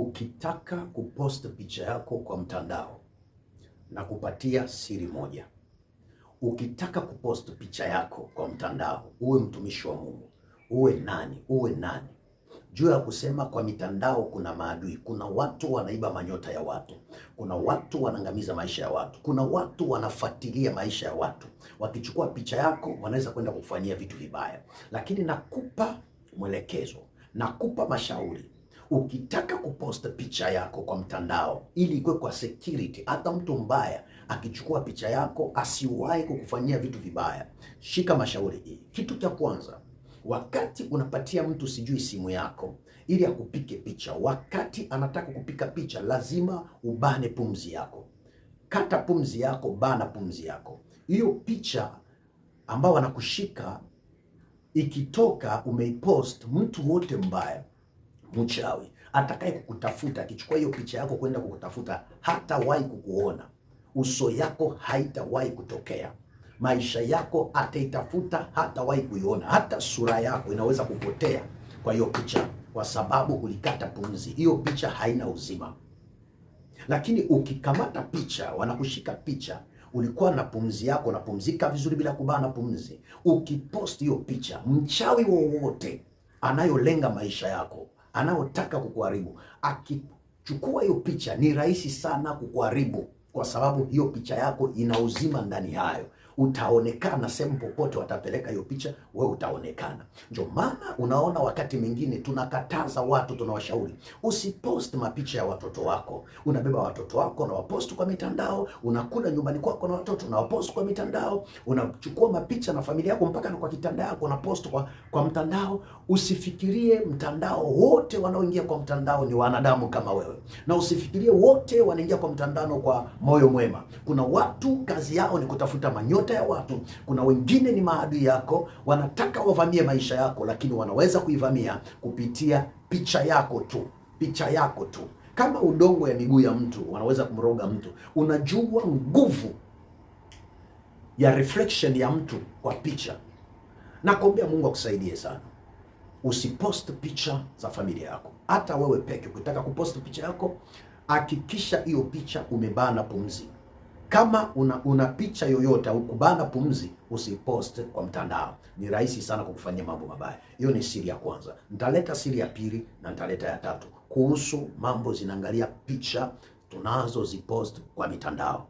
Ukitaka kupost picha yako kwa mtandao, na kupatia siri moja. Ukitaka kupost picha yako kwa mtandao, uwe mtumishi wa Mungu, uwe nani, juu ya kusema kwa mitandao kuna maadui. Kuna watu wanaiba manyota ya watu, kuna watu wanangamiza maisha ya watu, kuna watu wanafuatilia maisha ya watu. Wakichukua picha yako wanaweza kwenda kufanyia vitu vibaya. Lakini nakupa mwelekezo, nakupa mashauri. Ukitaka kupost picha yako kwa mtandao ili ikuwe kwa security, hata mtu mbaya akichukua picha yako asiwahi kukufanyia vitu vibaya, shika mashauri hii. Kitu cha kwanza, wakati unapatia mtu sijui simu yako ili akupike picha, wakati anataka kupika picha lazima ubane pumzi yako. Kata pumzi yako, bana pumzi yako. Hiyo picha ambao anakushika ikitoka umeipost, mtu wote mbaya, mchawi atakaye kukutafuta akichukua hiyo picha yako kwenda kukutafuta, hatawahi kukuona. Uso yako haitawahi kutokea, maisha yako ataitafuta, hatawahi kuiona. Hata sura yako inaweza kupotea kwa hiyo picha, kwa sababu ulikata pumzi. Hiyo picha haina uzima. Lakini ukikamata picha, wanakushika picha, ulikuwa na pumzi yako, unapumzika vizuri bila kubana pumzi, ukipost hiyo picha, mchawi wowote anayolenga maisha yako, anaotaka kukuharibu, akichukua hiyo picha ni rahisi sana kukuharibu, kwa sababu hiyo picha yako ina uzima ndani hayo. Utaonekana sehemu popote watapeleka hiyo picha, wewe utaonekana. Ndio maana unaona wakati mwingine tunakataza watu, tunawashauri usipost mapicha ya watoto wako. Unabeba watoto wako na wapost kwa mitandao, unakula nyumbani kwako na watoto na wapost kwa mitandao, unachukua mapicha na familia yako mpaka na kwa kitanda yako na post kwa mtandao. Usifikirie mtandao wote wanaoingia kwa mtandao ni wanadamu kama wewe, na usifikirie wote wanaingia kwa mtandao kwa moyo mwema. Kuna watu kazi yao ni kutafuta manyota ya watu. Kuna wengine ni maadui yako, wanataka wavamie maisha yako, lakini wanaweza kuivamia kupitia picha yako tu. Picha yako tu, kama udongo ya miguu ya mtu, wanaweza kumroga mtu. Unajua nguvu ya reflection ya mtu kwa picha. Nakuombea Mungu akusaidie sana. Usipost picha za familia yako. Hata wewe peke ukitaka kupost picha yako, hakikisha hiyo picha umebana pumzi. Kama una picha yoyote au kubana pumzi, usipost kwa mtandao. Ni rahisi sana kukufanyia mambo mabaya. Hiyo ni siri ya kwanza. Nitaleta siri ya pili na nitaleta ya tatu kuhusu mambo zinaangalia picha tunazozipost kwa mitandao.